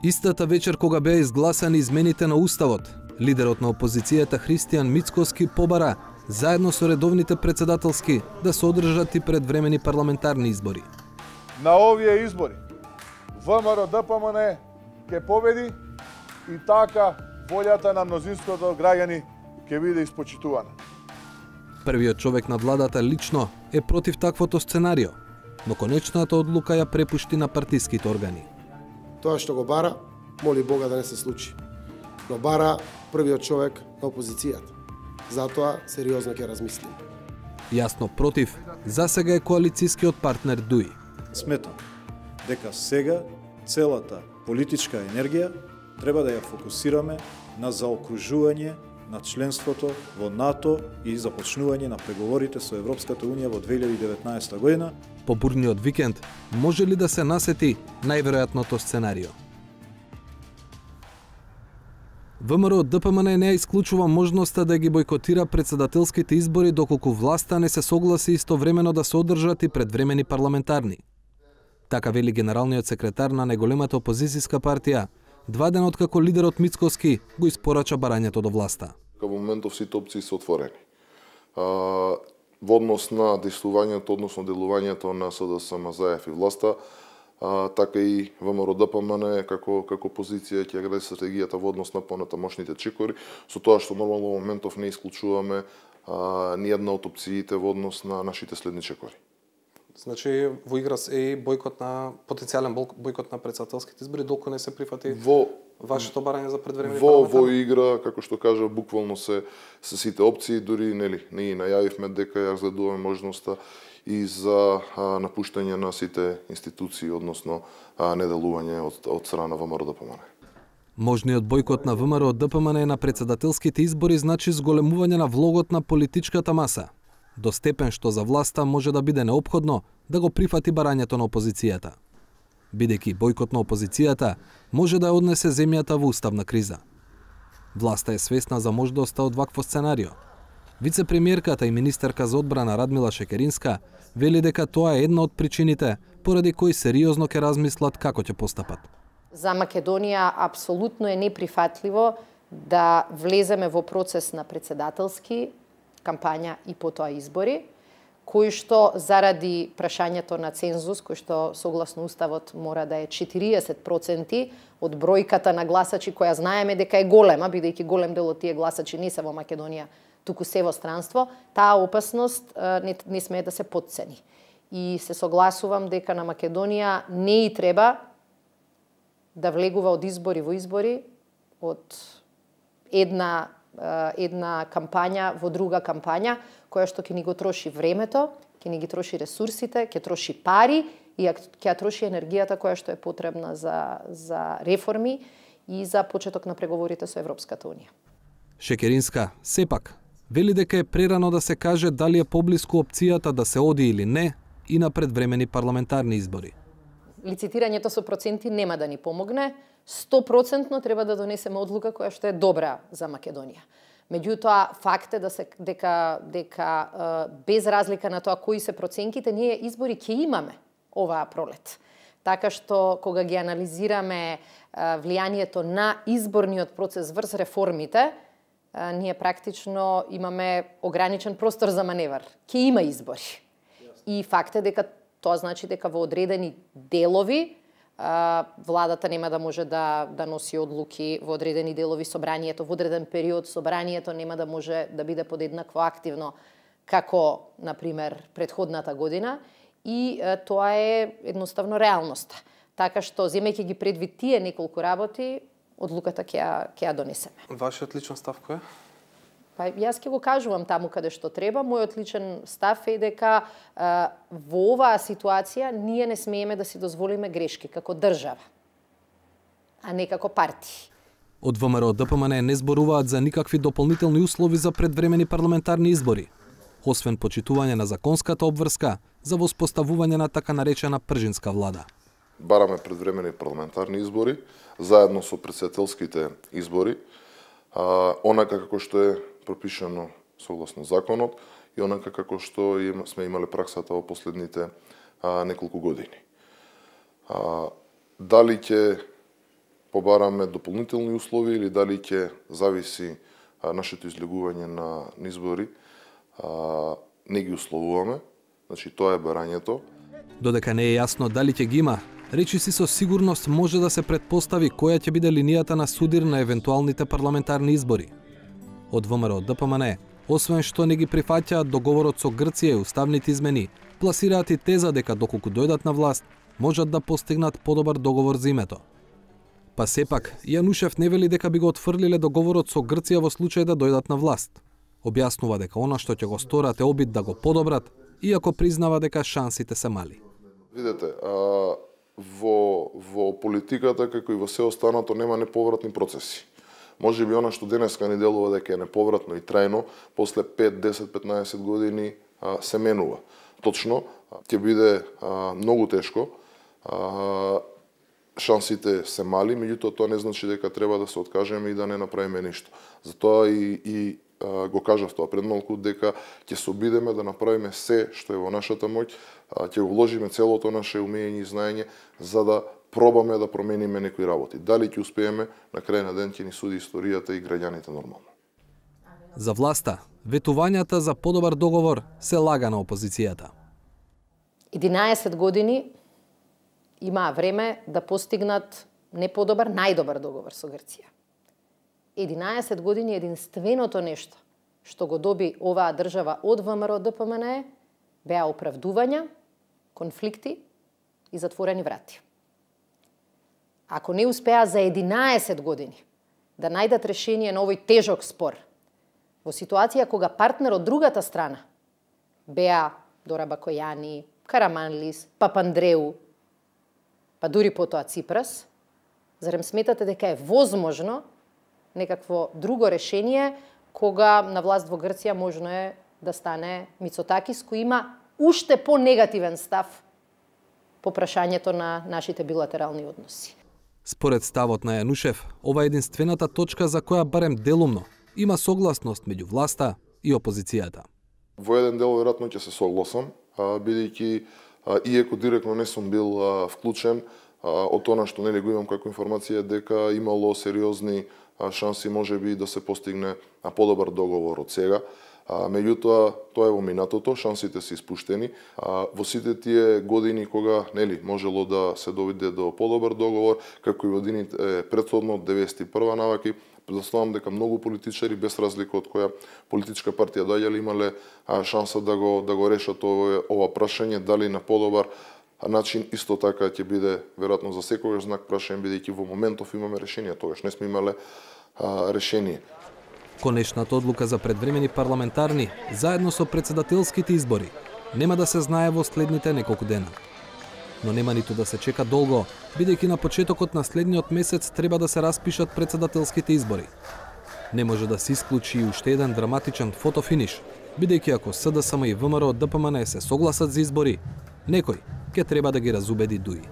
Истата вечер кога беа изгласани измените на Уставот, лидерот на опозицијата Христијан Мицкоски побара, заедно со редовните председателски, да се одржат и предвремени парламентарни избори. На овие избори ВМРО ДПМН ќе победи и така волјата на мнозинството граѓани ќе биде испочитувана. Првиот човек на владата лично е против таквото сценарио, но конечната одлука ја препушти на партиските органи. Тоа што го бара, моли Бога да не се случи. Но бара првиот човек на опозицијата. Затоа сериозно ќе размислим. Јасно против, засега е коалицијскиот партнер ДУИ. Сметам дека сега целата политичка енергија треба да ја фокусираме на заокружување на членството во НАТО и започнување на преговорите со Европската Унија во 2019 година. По бурниот викенд може ли да се насети најверојатното сценарио? ВМРО ДПМН не исклучува можноста да ги бойкотира председателските избори доколку власта не се согласи истовремено да се одржат и предвремени парламентарни. Така вели генералниот секретар на најголемата опозицијска партија, 2 дена откако лидерот Мицкоски го испорача барањето до власта. Во моментов сите опции се отворени. Во однос на действувањето, односно делувањето на СДСМ Заев и власта, така и ВМРО ДПМН како позиција ќе гради стратегијата во однос на понатамошните чекори, со тоа што нормално во моментов не исклучуваме ни една од опциите во однос на нашите следни чекори. Значи во игра е и потенцијален бойкот на председателските избори доколку не се прифати вашето барање за предвремени парламентарни. Во игра, како што кажа, буквално се сите опции, дури ние најавивме дека ја разгледуваме можноста и за напуштање на сите институции, односно неделување од страна на ВМРО ДПМН. Можниот бойкот на ВМРО ДПМН на председателските избори значи зголемување на влогот на политичката маса, до степен што за власта може да биде неопходно да го прифати барањето на опозицијата. Бидејќи бойкот на опозицијата може да ја однесе земјата во уставна криза. Власта е свесна за можноста од вакво сценарио. Вице-премиерката и министерка за одбрана Радмила Шекеринска вели дека тоа е една од причините поради кои сериозно ќе размислат како ќе постапат. За Македонија апсолутно е неприфатливо да влеземе во процес на председателски кампања и потоа избори, кои што заради прашањето на цензус, кој што согласно Уставот мора да е 40% од бројката на гласачи, која знаеме дека е голема, бидејќи голем дел од тие гласачи не се во Македонија, туку се во странство, таа опасност не смее да се потцени. И се согласувам дека на Македонија не и треба да влегува од избори во избори, од една кампања во друга кампања, која што ќе ни го троши времето, ќе ни ги троши ресурсите, ќе троши пари и ќе троши енергијата која што е потребна за реформи и за почеток на преговорите со Европската Унија. Шекеринска, сепак, вели дека е прерано да се каже дали е поблиску опцијата да се оди или не и на предвремени парламентарни избори. Лицитирањето со проценти нема да ни помогне. 100% треба да донесеме одлука која што е добра за Македонија. Меѓутоа, факт е дека без разлика на тоа кои се проценките, ние избори ќе имаме оваа пролет. Така што, кога ги анализираме влијанието на изборниот процес врз реформите, ние практично имаме ограничен простор за маневар. Ќе има избори. И факт е дека тоа значи дека во одредени делови владата нема да може да носи одлуки, во одредени делови собранието, во одреден период собранието нема да може да биде подеднакво активно како, например, предходната година и тоа е едноставно реалноста. Така што, земејќи ги предвид тие неколку работи, одлуката ќе ја донесеме. Вашиот личен став кој е? Па, јас ќе го кажувам таму каде што треба. Мојот личен став е дека во оваа ситуација ние не смееме да си дозволиме грешки како држава, а не како партии. Од ВМРО ДПМН не зборуваат за никакви дополнителни услови за предвремени парламентарни избори, освен почитување на законската обврска за воспоставување на така наречена пржинска влада. Бараме предвремени парламентарни избори, заедно со председателските избори, онака како што е пропишано согласно законот и онака како што сме имале праксата во последните неколку години. Дали ќе побараме дополнителни услови или дали ќе зависи нашето излегување на избори, не ги условуваме. Значи тоа е барањето. Додека не е јасно дали ќе ги има, речиси со сигурност може да се претпостави која ќе биде линијата на судир на евентуалните парламентарни избори. Од ВМРО ДПМН, освен што не ги прифаќаат договорот со Грција и уставните измени, пласираат и теза дека доколку дојдат на власт, можат да постигнат подобар договор за името. Па сепак, Јанушев не вели дека би го отфрлиле договорот со Грција во случај да дојдат на власт. Објаснува дека она што ќе го сторат е обид да го подобрат, иако признава дека шансите се мали. Видете, во политиката, како и во се останато, нема неповратни процеси. Може би она што денеска ни делува дека е неповратно и трајно, после 5, 10, 15 години се менува. Точно, ќе биде многу тешко, шансите се мали, меѓутоа тоа не значи дека треба да се откажеме и да не направиме ништо. Затоа и го кажав тоа пред малку, дека ќе се обидеме да направиме се што е во нашата моќ, ќе го вложиме целото наше умење и знаење за да пробаме да промениме некои работи. Дали ќе успееме, на крај на ден ќе ни суди историјата и граѓаните нормално. За власта, ветувањата за подобар договор се лага на опозицијата. 11 години имаа време да постигнат не подобар, најдобар договор со Грција. 11 години единственото нешто што го доби оваа држава од ВМРО ДПМН беа оправдувања, конфликти и затворени врати. Ако не успеа за 11 години да најдат решение на овој тежок спор, во ситуација кога партнер од другата страна беа Дора Бакојани, Караманлис, Папандреу, па дури потоа Ципрас, зарем сметате дека е возможно некакво друго решение кога на власт во Грција можно е да стане Мицотакис, кој има уште по-негативен став по прашањето на нашите билатерални односи. Според ставот на Јанушев, ова е единствената точка за која барем делумно има согласност меѓу власта и опозицијата. Во еден дел веројатно ќе се согласам, бидејќи иако директно не сум бил вклучен, од тоа што нели го имам како информација дека имало сериозни шанси можеби да се постигне подобар договор од сега. Меѓутоа, тоа е во минатото, шансите се испуштени. Во сите тие години кога нели можело да се доведе до подобар договор, како и во годините претходно од 91 наваки, предоставам дека многу политичари без разлика од која политичка партија доаѓале имале шанса да го решат ова прашање, дали на подобар начин. Исто така ќе биде веројатно за секогаш знак прашање, бидејќи во моментов имаме решение, тогаш не сме имале решение. Конечната одлука за предвремени парламентарни, заедно со председателските избори, нема да се знае во следните неколку дена. Но нема ниту да се чека долго, бидејќи на почетокот на следниот месец треба да се распишат председателските избори. Не може да се исклучи уште еден драматичен фотофиниш, бидејќи ако СДСМ и ВМРО ДПМН се согласат за избори, некој ќе треба да ги разубеди дуи.